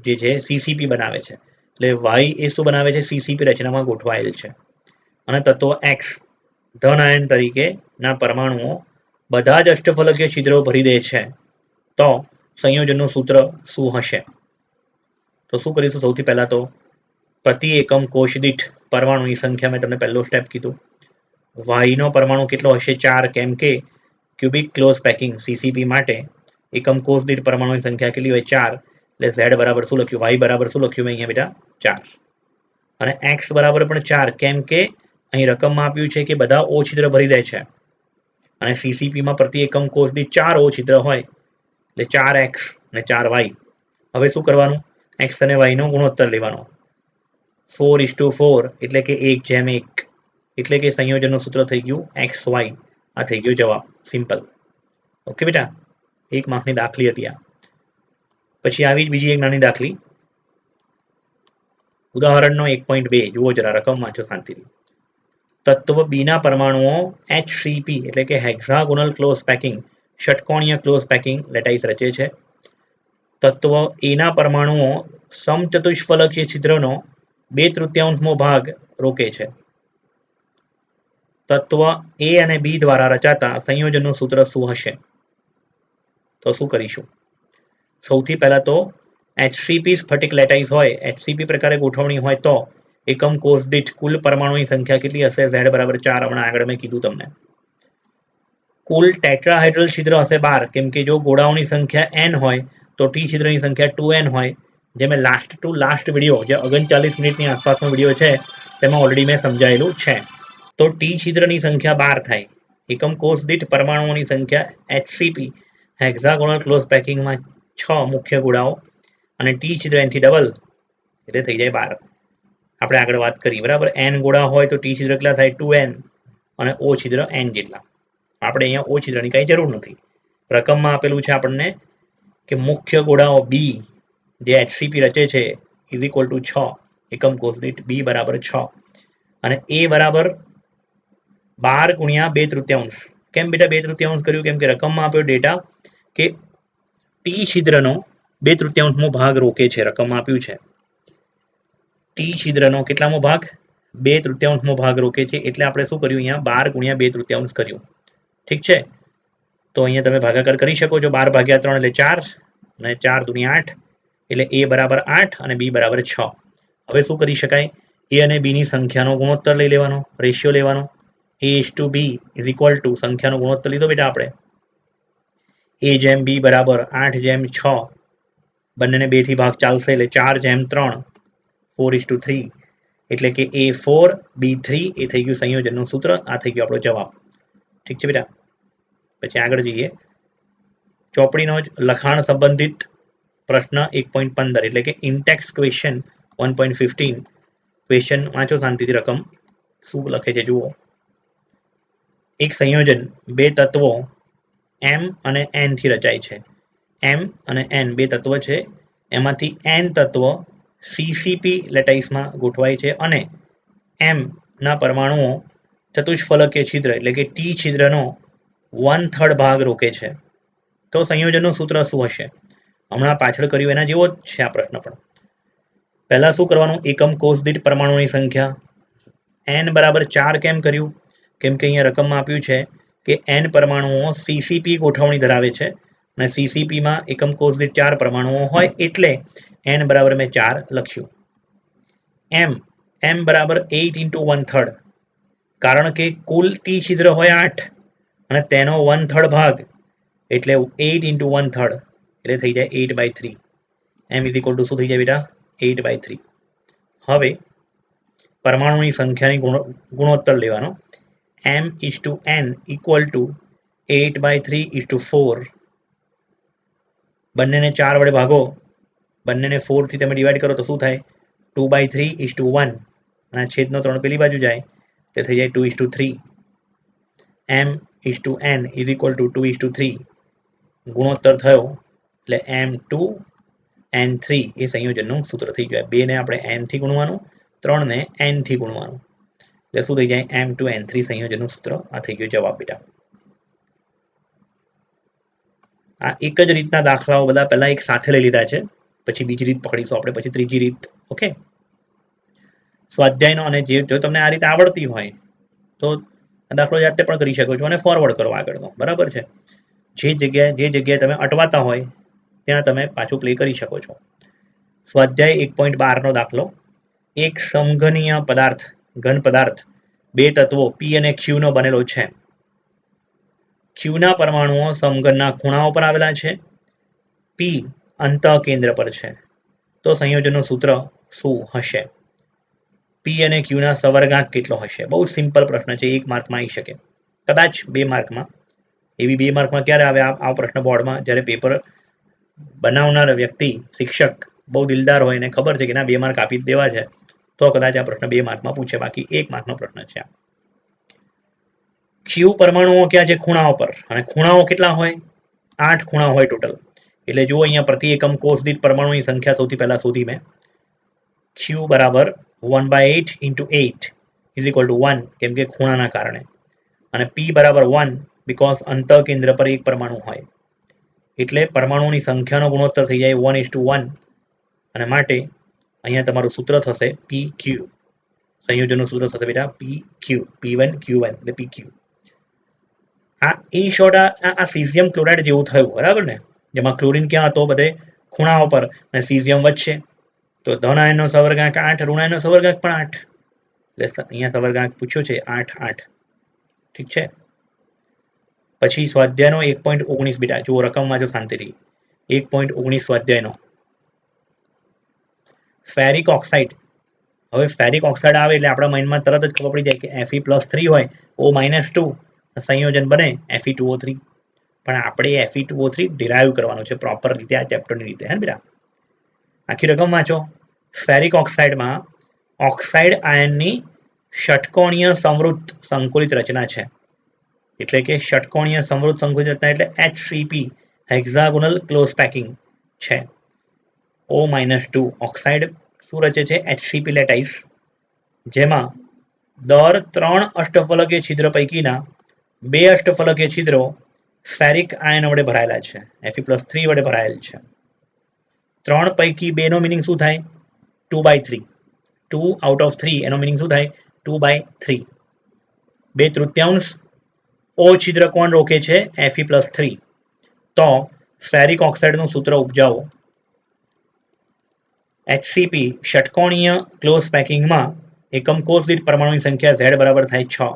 જે છે સીસીપી બનાવે છે. એટલે વાય એ શું બનાવે છે, સીસીપી રચનામાં ગોઠવાયેલ છે. અને તત્વ એક્સ ધન આયન તરીકેના પરમાણુઓ બધા જ અષ્ટફલકીય છિદ્રો ભરી દે છે. તો સંયોજનનું સૂત્ર શું હશે? તો શું કરીશું? સૌથી પહેલા તો પ્રતિ એકમ કોષ દીઠ પરમાણુની સંખ્યા મેં તમને પહેલો સ્ટેપ કીધું. વાયનો પરમાણુ કેટલો હશે? 4, કેમ કે ક્યુબિક ક્લોઝ પેકિંગ સીસીપી માટે એકમ કોષ દીઠ પરમાણુની સંખ્યા કેટલી હોય? 4. એટલે ઝેડ બરાબર શું લખ્યું? વાય બરાબર શું લખ્યું મેં અહીંયા બેટા? 4. અને એક્સ બરાબર પણ 4, કેમ કે અહીં રકમમાં આપ્યું છે કે બધા ઓ છિદ્ર ભરી દે છે. અને સીસીપીમાં પ્રતિ એકમ કોષ દીઠ 4 ઓ છિદ્ર હોય, એટલે 4x અને 4y. હવે શું કરવાનું? એક્સ અને વાયનો ગુણોત્તર લેવાનો. 4:4 એટલે કે 1:1. એટલે કે સંયોજનનું સૂત્ર થઈ ગયું XY. આ થઈ ગયો જવાબ. સિમ્પલ. ઓકે બેટા, 1 માર્કની દાખલી હતી આ. પછી આવી જ બીજી એક નાની દાખલી, ઉદાહરણનો 1.2. જુઓ જરા, રકમ વાંચો શાંતિથી. તત્વ બીના પરમાણુઓ HCP એટલે કે હેક્સાગોનલ ક્લોઝ પેકિંગ ષટકોણીય ક્લોઝ પેકિંગ લેટાઈસ રચે છે. તત્વ એના પરમાણુઓ સમચતુષ્ફલકીય છિદ્રનો 2/3 ભાગ રોકે છે. તત્વ એ અને બી દ્વારા રચાતા સંયોજનનું સૂત્ર શું હશે? તો શું કરીશું? સૌથી પહેલા તો HCP સ્ફટિક લેટાઈસ હોય, HCP પ્રકારે ગોઠવણી હોય તો એકમ કોષ દીઠ કુલ પરમાણુની સંખ્યા કેટલી હશે? Z બરાબર 4. હમણાં આગળ મેં કીધું તમને. કુલ ટેટ્રાહાઇડ્રલ છિદ્ર હશે 12, કેમ કે જો ગોળાઓની સંખ્યા n હોય તો ટી છિદ્રની સંખ્યા 2n હોય. જે મેં લાસ્ટ ટુ લાસ્ટ વિડીયો, જે 39 મિનિટની આસપાસનો વિડીયો છે, તેમાં ઓલરેડી મેં સમજાયેલું છે. તો ટી છિદ્રની સંખ્યા 12 થાય. એકમ કોષ દીઠ પરમાણુઓની સંખ્યા HCP હેક્સાગોનલ ક્લોઝ પેકિંગમાં 6 મુખ્ય ગોળાઓ અને ટી છિદ્ર એનથી ડબલ એટલે થઈ જાય 12. આપણે આગળ વાત કરી, બરાબર. n ગોળા હોય તો ટી છિદ્ર કેટલા થાય? 2n અને ઓ છિદ્ર n જેટલા. આપણે અહીંયા ઓ છિદ્રની કઈ જરૂર નથી. રકમમાં આપેલું છે આપણને કે મુખ્ય ગોળાઓ બી જે HCP રચે છે ઇઝ ઇક્વલ ટુ 6 એકમ કોષ દીઠ. બી બરાબર 6 અને એ બરાબર 12 ગુણ્યા 2/3. કેમ બેટા 2/3 કર્યું? કેમ કે રકમમાં આપ્યો ડેટા કે ટી છિદ્રનો 2/3 ભાગ રોકે છે. રકમમાં આપ્યું છે ટી છિદ્રનો કેટલામો ભાગ? 2/3 ભાગ રોકે છે. એટલે આપણે શું કર્યું? અહીંયા 12 ગુણ્યા 2/3 કર્યું. ઠીક છે. તો અહીંયા તમે ભાગાકાર કરી શકો છો. 12 ભાગ્યા 3 એટલે 4 અને 4 દુનિયા 8 એટલે એ બરાબર 8 અને બી બરાબર 6. હવે શું કરી શકાય? એ અને બી ની સંખ્યાનો ગુણોત્તર લઈ લેવાનો, રેશિયો લેવાનો. A:B ઇઝ ઇક્વલ ટુ સંખ્યાનો ગુણોત્તર લીધો બેટા આપણે, A/B બરાબર 8/6. બંનેને 2 થી ભાગ ચાલશે એટલે 4/3 4:3 એટલે કે A4B3 એ થઈ ગયું સંયોજનનું સૂત્ર. આ થઈ ગયો આપણો જવાબ. ઠીક છે બેટા. પછી આગળ જઈએ. ચોપડીનો જ લખાણ સંબંધિત પ્રશ્ન 1.15 એટલે કે ઇન્ટેક્સ ક્વેશ્ચન 1.15. ક્વેશ્ચન વાંચો શાંતિથી. રકમ શું લખે છે જુઓ. એક સંયોજન બે તત્વો M અને N થી રચાય છે. M અને N બે તત્વ છે. એમાંથી N તત્વ CCP લેટાઈસમાં ગોઠવાય છે અને M ના પરમાણુઓ ચતુષ્ફલકીય છિદ્ર એટલે કે ટી છિદ્રનો 1/3 ભાગ રોકે છે. તો સંયોજનનું સૂત્ર શું હશે? હમણાં પાછળ કર્યું એના જેવો જ છે આ પ્રશ્ન પણ. પહેલા શું કરવાનું? એકમ કોષ દીઠ પરમાણુની સંખ્યા n બરાબર 4 કેમ કર્યું? કેમ કે અહીંયા રકમમાં આપ્યું છે કે n પરમાણુઓ CCP ગોઠવણી ધરાવે છે અને CCPમાં એકમ કોષ દીઠ 4 પરમાણુઓ હોય એટલે n બરાબર મેં 4 લખ્યું. m બરાબર 8 × 1/3, કારણ કે કુલ ટી છિદ્ર હોય 8 અને તેનો 1/3 ભાગ એટલે 8 × 1/3 એટલે થઈ જાય 8/3. m ઇઝ ઇક્વલ ટુ શું થઈ જાય બેટા? 8/3. હવે પરમાણુની સંખ્યાની ગુણોત્તર લેવાનો. m:n equal to 8/3:4. બંનેને 4 વડે ભાગો બંનેને 4 થી તમે ડિવાઈડ કરો તો શું થાય 2/3:1 અને છેદનો 3 પેલી બાજુ જાય તે થઈ જાય 2:3 m:n ઇઝ ઇક્વલ ટુ 2:3 ગુણોત્તર થયો એટલે m2n3 એ સંયોજનનું સૂત્ર થઈ જાય. 2 ને આપણે n થી ગુણવાનું, 3 ને n થી ગુણવાનું એટલે શું થઈ જાય m2n3 સંયોજનનું સૂત્ર. આ થઈ ગયું જવાબ બેટા. આ એક જ રીતના દાખલાઓ બધા પહેલા એક સાથે લઈ લીધા છે, પછી બીજી રીત પકડીશું આપણે, પછી ત્રીજી રીત. ઓકે, સ્વાધ્યાયનો અને જો તમને આ રીતે આવડતી હોય તો દાખલો જાતે પણ કરી શકો છો અને ફોરવર્ડ કરો આગળનો. બરાબર છે, જે જગ્યાએ તમે અટવાતા હોય ત્યાં તમે પાછું પ્લે કરી શકો છો. સ્વાધ્યાય 1.12 નો દાખલો. એક સમઘનીય પદાર્થ ઘન પદાર્થ બે તત્વો પી અને ક્યુ નો બનેલો છે. ક્યુના પરમાણુઓ સમઘનના ખૂણાઓ પર આવેલા છે. પી અંતઃ કેન્દ્ર પર છે. તો સંયોજનનું સૂત્ર શું હશે? પી અને ક્યુના સવર્ગાંક કેટલો હશે? બહુ સિમ્પલ પ્રશ્ન છે, 1 માર્કમાં આવી શકે, કદાચ 2 માર્કમાં. એવી 2 માર્કમાં ક્યારે આવે આ પ્રશ્ન બોર્ડમાં? જ્યારે પેપર બનાવનાર વ્યક્તિ શિક્ષક બહુ દિલદાર હોય ને ખબર છે કે ના 2 માર્ક આપી જ દેવા છે, તો કદાચ આ પ્રશ્ન 2 માર્કમાં પૂછે, બાકી 1 માર્કનો પ્રશ્ન છે. ક્યુ પરમાણુઓ ક્યાં છે? ખૂણાઓ પર. અને ખૂણાઓ કેટલા હોય? 8 ખૂણા હોય ટોટલ. એટલે જુઓ અહીંયા પ્રતિ એકમ કોષ દીઠ પરમાણુની સંખ્યા સૌથી પહેલા શોધી મેં. ક્યુ બરાબર 1/8 × 8 ઇઝ ઇક્વલ ટુ 1, કેમ કે ખૂણાના કારણે. અને પી બરાબર 1 બીકોઝ અંતઃ કેન્દ્ર પર એક પરમાણુ હોય, એટલે પરમાણુની સંખ્યાનો ગુણોત્તર થઈ જાય 1:1. અને માટે અહીંયા તમારું સૂત્ર થશે પી ક્યુ. સંયોજનનું સૂત્ર થશે બેટા પી ક્યુ, P1 Q1 એટલે પી ક્યુ. આ ઇન શોર્ટ આ સીઝિયમ ક્લોરાઇડ જેવું થયું, બરાબર ને? જેમાં ક્લોરીન ક્યાં હતો? બધે ખૂણાઓ પર, અને સીઝિયમ વચ્ચે. તો ધન આયનનો સવર્ગાંક 8, ઋણ આયનનો સવર્ગાંક પણ 8. એટલે અહીંયા સવર્ગાંક પૂછ્યો છે 8 8. ઠીક છે. પછી સ્વાધ્યાયનો 1.19 બેટા જુઓ, રકમ વાંચો શાંતિથી. 1.19 સ્વાધ્યાયનો. Ferric oxide. હવે ફેરિક ઓક્સાઇડ આવે એટલે આપણા માઇન્ડમાં તરત જ ખબર પડી જાય કે Fe+3 હોય, O-2 સંયોજન બને Fe2O3. પણ આપણે Fe2O3 ડિરાઈવ કરવાનું છે પ્રોપર રીતે, આ ચેપ્ટરની રીતે. હે બેટા, આખી રકમ વાંચો. ફેરિક ઓક્સાઇડમાં ઓક્સાઇડ આયનની ષટકોણીય સમૃદ્ધ સંકુલિત રચના છે. એટલે કે ષટકોણીય સમૃદ્ધ સંકુલિત રચના એટલે HCP, હેક્ઝાગોનલ ક્લોઝ પેકિંગ છે. O-2 ઓક્સાઇડ શું રચે છે? HCP લેટાઇસ, જેમાં દર 3 અષ્ટફલકીય છિદ્ર પૈકીના 2 અષ્ટફલકીય છિદ્રો ફેરિક આયન વડે ભરાયેલા છે, Fe+3 વડે ભરાયેલ છે. 3 પૈકી 2 નો મિનિંગ શું થાય? 2/3. 2 આઉટ ઓફ 3 એનો મિનિંગ શું થાય? 2/3. 2/3 O છિદ્ર કોણ રોકે છે? Fe+3. તો ફેરિક ઓક્સાઇડનું સૂત્ર ઉપજાવો. HCP ષટકોણીય ક્લોઝ પેકિંગમાં એકમ કોષ દીઠ પરમાણુની સંખ્યા Z બરાબર થાય 6.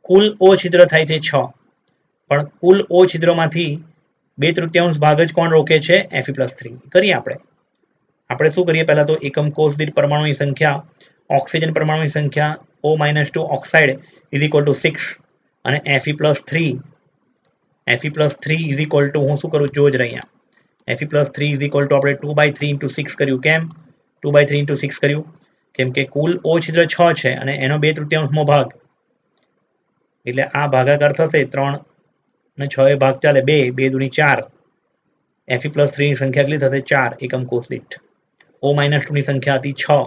કુલ O છિદ્ર થાય છે 6, પણ કુલ O છિદ્રોમાંથી 2/3 ભાગ જ કોણ રોકે છે? Fe+3. કરીએ આપણે શું કરીએ? પહેલા તો એકમ કોષ દીઠ પરમાણુની સંખ્યા, ઓક્સિજન પરમાણુની સંખ્યા O-2 oxide is equal two 6 અને Fe+3 ઇઝ ઇક્વલ ટુ, હું શું કરું જોજ અહીંયા, Fe+3 ઇઝ ઇક્વલ ટુ આપણે 2/3 × 6 કર્યું. કેમ 2/3 × 6 કર્યું? કેમ કે કુલ O છિદ્ર 6 છે અને એનો 2/3 ભાગ, એટલે આ ભાગાકાર થશે. 3 ને 6 ભાગ ચાલે, 2 2 × 4. Fe+3 ની સંખ્યા કેટલી થશે? 4 એકમ કોષ દીઠ. O-2 ની સંખ્યા હતી 6.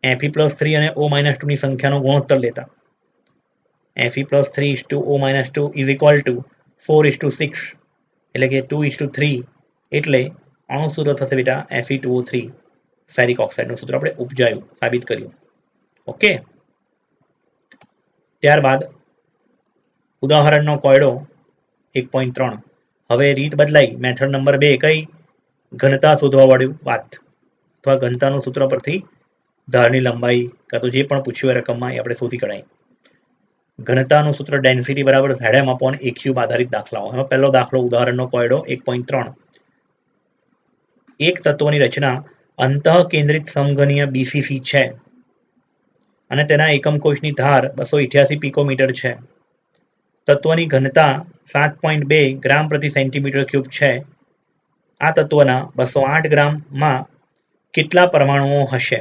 Fe+3 અને O-2 ની સંખ્યાનો ગુણોત્તર લેતા Fe+3 O-2 is equal two 4:6, એટલે કે 2:3. એટલે આનું સૂત્ર થશે બેટા Fe2O3. ફેરિક ઓક્સાઇડનું સૂત્ર આપણે ઉપજાયું, સાબિત કર્યું. ઓકે, ત્યારબાદ ઉદાહરણનો કોયડો 1.3. હવે રીત બદલાઈ. મેથડ નંબર 2 કઈ? ઘનતા શોધવા વાળું વાત, અથવા ઘનતાનું સૂત્ર પરથી ધારની લંબાઈ કાં તો જે પણ પૂછ્યું હોય રકમમાં એ આપણે શોધી કઢાય. ઘનતાનું સૂત્ર ડેન્સિટી બરાબર Zm/A³ આધારિત દાખલાઓ. એમાં પહેલો દાખલો ઉદાહરણનો કોયડો 1.3. એક તત્વની રચના અંતઃ કેન્દ્રિત સમઘનીય BCC છે અને તેના એકમ કોષની ધાર 288 પિકોમીટર છે. તત્વની ઘનતા 7.2 ગ્રામ પ્રતિ સેન્ટીમીટર ક્યુબ છે. આ તત્વના 208 ગ્રામમાં કેટલા પરમાણુઓ હશે?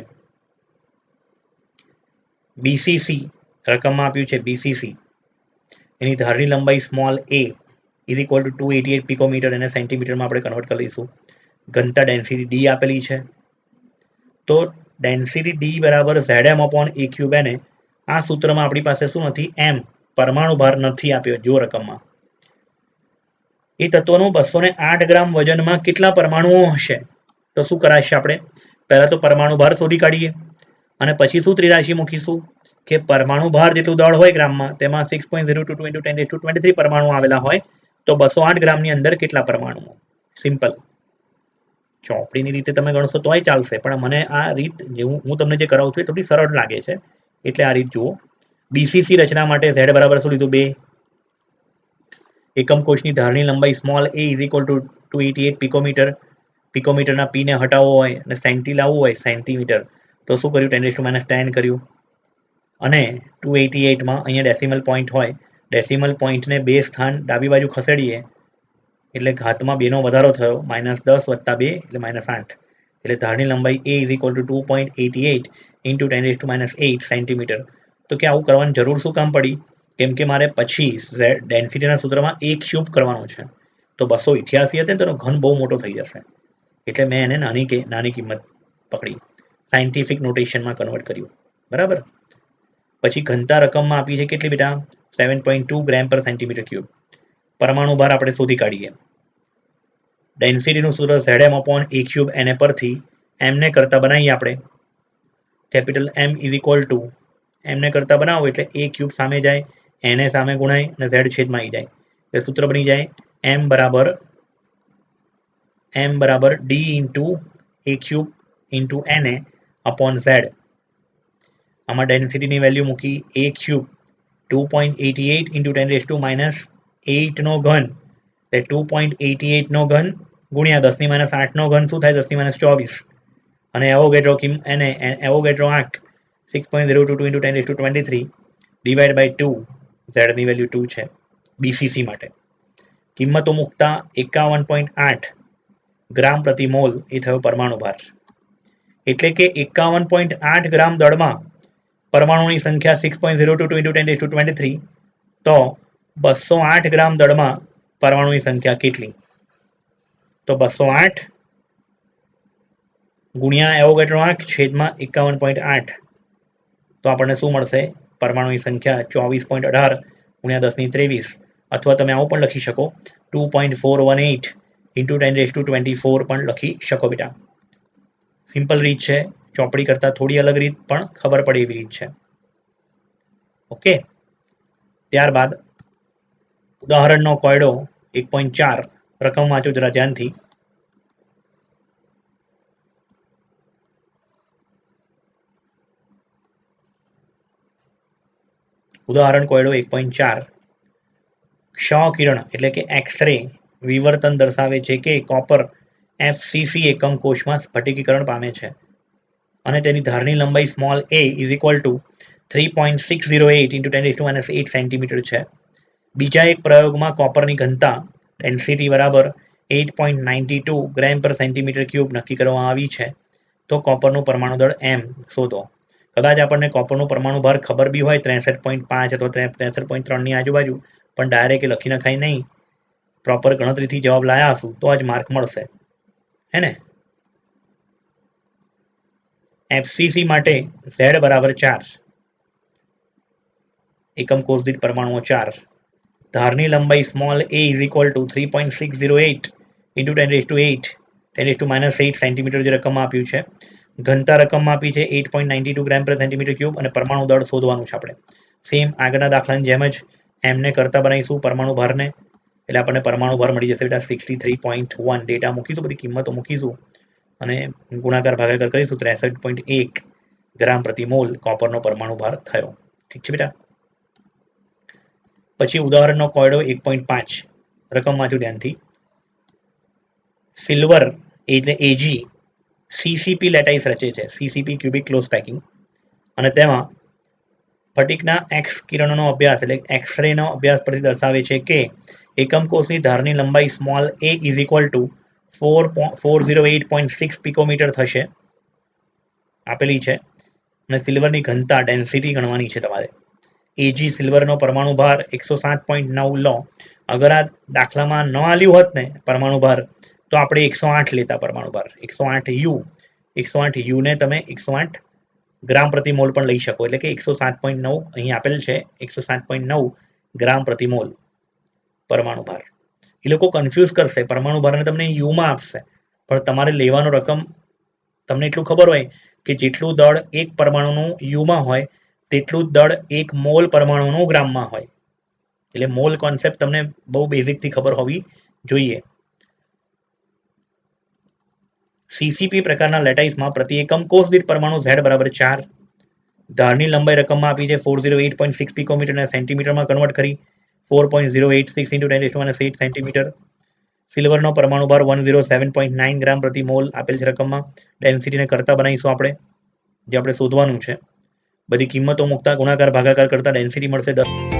બીસીસી રકમમાં આપ્યું છે બીસીસી, એની ધારની લંબાઈ small a is equal to 288 picometre, એને સેન્ટીમીટરમાં આપણે કન્વર્ટ કરી લઈશું. ઘનતા ડેન્સિટી ડી આપેલી છે, તો ડેન્સિટી ડી બરાબર Z M upon A cube એને આ સૂત્રમાં આપણી પાસે શું નથી? એમ, પરમાણુ ભાર નથી આપ્યો જો રકમમાં. એ તત્વનું 208 ગ્રામ વજનમાં કેટલા પરમાણુઓ હશે? તો શું કરાશે? આપણે પહેલા તો પરમાણુ ભાર શોધી કાઢીએ અને પછી શું ત્રિરાશી મૂકીશું કે પરમાણુ ભાર જેટલું દળ હોય ગ્રામમાં તેમાં 6.022 × 10⁻23 પરમાણુ આવેલા હોય, તો 208 ગ્રામની અંદર કેટલા પરમાણુઓ? સિમ્પલ. ચોપડીની રીતે તમે ગણશો તોય ચાલશે, પણ મને આ રીત જે હું તમને જે કરાવું છું એ થોડી સરળ લાગે છે, એટલે આ રીત જુઓ. બીસીસી રચના માટે ઝેડ બરાબર શું લીધું? 2. એકમ કોષની ધારની લંબાઈ small a is equal to 288 picometre. પિકોમીટરના પી ને હટાવવો હોય અને સેન્ટી લાવવું હોય સેન્ટીમીટર, તો શું કર્યું? 10⁻10 કર્યું. અને 288માં અહીંયા ડેસિમલ પોઈન્ટ હોય, ડેસિમલ પોઈન્ટને 2 સ્થાન ડાબી બાજુ ખસેડીએ એટલે ઘાતમાં 2નો વધારો થયો, -10 + 2 એટલે -8. એટલે ધારની લંબાઈ a is equal two 2.88 × 10⁻8 centimetre. તો કે આવું કરવાની જરૂર શું કામ પડી? કેમ કે મારે પછી ડેન્સિટીના સૂત્રમાં a ક્યુબ કરવાનું છે, તો 288 હતી ને તેનો ઘન બહુ મોટો થઈ જશે, એટલે મેં એને નાની કિંમત પકડી, સાયન્ટિફિક નોટેશનમાં કન્વર્ટ કર્યું. બરાબર. પછી ઘનતા રકમમાં આપી છે કેટલી બેટા? 7.2 ગ્રામ પર સેન્ટીમીટર ક્યુબ. પરમાણુ ભાર આપણે શોધી કાઢીએ. ડેન્સિટીનું સૂત્ર Z M upon A cube એને પરથી એમને કરતા બનાવીએ આપણે. Capital M is equal to એમને કરતા બનાવો એટલે એ ક્યુબ સામે જાય, એને સામે ગુણાય અને ઝેડ છેદમાં આવી જાય, એટલે સૂત્ર બની જાય એમ બરાબર ડી ઇન્ટુ એ ક્યુબ ઇન્ટુ એને અપોન ઝેડ. આમાં ડેન્સિટીની વેલ્યુ મૂકી, એ ક્યુબ 2.88 × 10⁻8 નો ઘન, એટલે 2.88 નો ઘન ગુણ્યા 10⁻8 નો ઘન શું થાય? 10⁻24. અને એવોગેડ્રો આંક 6.022 × 10⁻23 ડિવાઈડ બાય 2, ઝેડની વેલ્યુ 2 છે બીસીસી માટે. કિંમતો મૂકતા 51.8 ગ્રામ પ્રતિ મોલ એ થયો પરમાણુ ભાર. એટલે કે 51.8 ગ્રામ દળમાં પરમાણુની સંખ્યા 6.022 × 10⁻23, તો 208 ગ્રામ દળમાં પરમાણુની સંખ્યા કેટલી? તો 208 ગુણ્યા એવોગેડ્રો આંક છેદમાં 51.8, તો આપણને શું મળશે? પરમાણુની સંખ્યા 24.18 ગુણ્યા 10⁻23, અથવા તમે આવું પણ લખી શકો 2.418 × 10⁻24 પણ લખી શકો બેટા. સિમ્પલ રીત છે, ચોપડી કરતાં થોડી અલગ રીત પણ ખબર પડે એવી રીત છે. ઓકે. ત્યારબાદ ઉદાહરણનો કોયડો 1.4 રકમ વાંચો જરા ધ્યાનથી. ઉદાહરણ કોયડો 1.4. ક્ષ-કિરણ એટલે કે એક્સ-રે વિવર્તન દર્શાવે છે કે કોપર FCC એકમ કોષમાં સ્ફટિકીકરણ પામે છે અને તેની ધારની લંબાઈ small a is equal two 3.608 × 10⁻8 centimetre છે. બીજા એક પ્રયોગમાં કોપરની ઘનતા ડેન્સિટી બરાબર 8.92 ગ્રામ પર સેન્ટીમીટર ક્યુબ નક્કી કરવામાં આવી છે, તો કોપરનું પરમાણુ દળ m શોધો. કદાચ આપણને કોપરનું પરમાણુ ભાર ખબર બી હોય 63.5 અથવા 63.3 ની આજુબાજુ, પણ ડાયરેક્ટ લખી નખાય નહીં, પ્રોપર ગણતરીથી જવાબ લાયા હશું તો જ માર્ક મળશે, હે ને? FCC માટે Z બરાબર 4, એકમ કોષ દીઠ પરમાણુઓ 4. ધારની લંબાઈ small a is equal two 3.608 × 10⁻8 centimetre જે રકમમાં આપ્યું છે. ઘનતા રકમમાં આપી છે 8.92 ગ્રામ પર સેન્ટીમીટર ક્યુબ અને પરમાણુ દળ શોધવાનું છે આપણે. સેમ આગળના દાખલાની જેમ જ એમને કરતા બનાવીશું પરમાણુ ભારને, એટલે આપણને પરમાણુ ભાર મળી જશે બેટા 63.1. ડેટા મૂકીશું, બધી કિંમતો મૂકીશું અને ગુણાકાર ભાગાકાર કરીશું. 63.1 ગ્રામ પ્રતિ મોલ કોપરનો પરમાણુ ભાર થયો. ઠીક છે બેટા. પછી ઉદાહરણનો કોયડો 1.5 રકમ વાંચો ધ્યાનથી. સિલ્વર એટલે Ag સીસીપી લેટાઇસ રચે છે, સીસીપી ક્યુબિક ક્લોઝ પેકિંગ, અને તેમાં સ્ફટિકના એક્સ કિરણોનો અભ્યાસ એટલે એક્સ-રેનો અભ્યાસ પરથી દર્શાવે છે કે એકમ કોષની ધારની લંબાઈ small a is equal two 408.6 picometre થશે આપેલી છે. અને સિલ્વરની ઘનતા ડેન્સિટી ગણવાની છે તમારે. એજી સિલ્વરનો પરમાણુ ભાર 107.9 લો. અગર આ દાખલામાં ન આલ્યું હોત ને પરમાણુ ભાર તો આપણે 108 લેતા પરમાણુ ભાર. 108 યુ ને તમે 108 ગ્રામ પ્રતિ મોલ પણ લઈ શકો. એટલે કે 107.9 અહીં આપેલ છે, 107.9 ગ્રામ પ્રતિ મોલ પરમાણુ ભાર. એ લોકો કન્ફ્યુઝ કરશે, પરમાણુ ભારને તમને યુમાં આપશે, પણ તમારે લેવાનો રકમ તમને એટલું ખબર હોય કે જેટલું દળ એક પરમાણુનું યુમાં હોય તેટલું જ દળ એક મોલ પરમાણુનું ગ્રામમાં હોય. એટલે મોલ કોન્સેપ્ટ તમને બહુ બેઝિકથી ખબર હોવી જોઈએ. સીસીપી પ્રકારના લેટાઇસમાં પ્રતિ એકમ કોષ દીઠ પરમાણુ Z બરાબર 4. ધારની લંબાઈ રકમમાં આપી છે 408.6 પિકોમીટરને સેન્ટીમીટરમાં કન્વર્ટ કરી 4.086 × 10⁻8 સેન્ટીમીટર. સિલ્વરનો પરમાણુ ભાર 107.9 ગ્રામ પ્રતિ મોલ આપેલ છે રકમમાં. ડેન્સિટીને કરતા બનાવીશું આપણે, જે આપણે શોધવાનું છે. બધી કિંમતો મૂકતા ગુણાકાર ભાગાકાર કરતા ડેન્સિટી મળશે 10.